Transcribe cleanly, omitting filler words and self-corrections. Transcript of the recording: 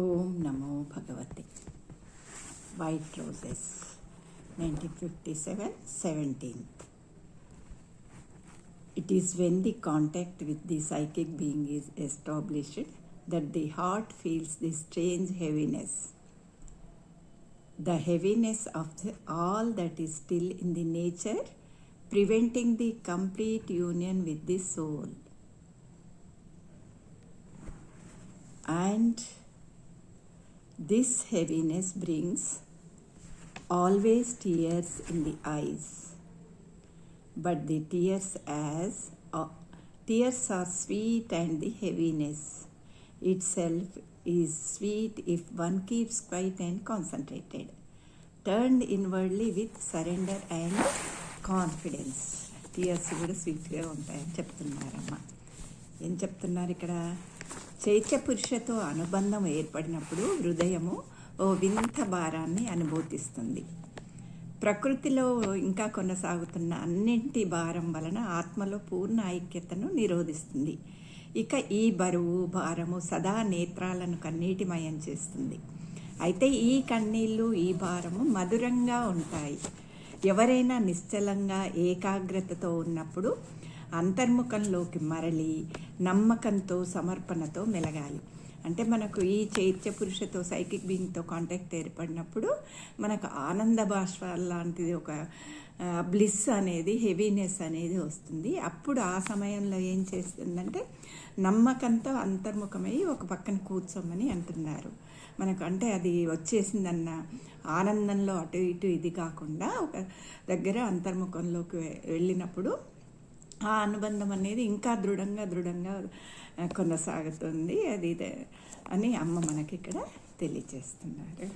ఓం నమో భగవతే. White roses 1957 17th. It is when the contact with the psychic being is established that the heart feels this strange heaviness, the heaviness of all that is still in the nature, preventing the complete union with the soul. And this heaviness brings always tears in the eyes, but the tears are sweet, and the heaviness itself is sweet if one keeps quiet and concentrated, turned inwardly with surrender and confidence. Tears కూడా స్వీట్గా ఉంటాయని చెప్తున్నారమ్మ. ఏం చెప్తున్నారు ఇక్కడ? చైత్య పురుషతో అనుబంధం ఏర్పడినప్పుడు హృదయము ఓ వింత భారాన్ని అనుభూతిస్తుంది. ప్రకృతిలో ఇంకా కొనసాగుతున్న అన్నింటి భారం వలన ఆత్మలో పూర్ణ ఐక్యతను నిరోధిస్తుంది. ఇక ఈ బరువు భారము సదా నేత్రాలను కన్నీటిమయం చేస్తుంది. అయితే ఈ కన్నీళ్ళు, ఈ భారము మధురంగా ఉంటాయి. ఎవరైనా నిశ్చలంగా ఏకాగ్రతతో ఉన్నప్పుడు అంతర్ముఖంలోకి మరలి నమ్మకంతో, సమర్పణతో మెలగాలి. అంటే మనకు ఈ చైత్య పురుషతో, సైకిక్ బీయింగ్తో కాంటాక్ట్ ఏర్పడినప్పుడు మనకు ఆనంద బాష్పాల లాంటిది ఒక బ్లిస్ అనేది, హెవీనెస్ అనేది వస్తుంది. అప్పుడు ఆ సమయంలో ఏం చేస్తుందంటే నమ్మకంతో అంతర్ముఖమై ఒక పక్కన కూర్చోమని అంటున్నారు మనకు. అంటే అది వచ్చేసిందన్న ఆనందంలో అటు ఇటు ఇది కాకుండా ఒక దగ్గర అంతర్ముఖంలోకి వెళ్ళినప్పుడు ఆ అనుబంధం అనేది ఇంకా దృఢంగా కొనసాగుతుంది. అది అని అమ్మ మనకి ఇక్కడ తెలియచేస్తున్నారు.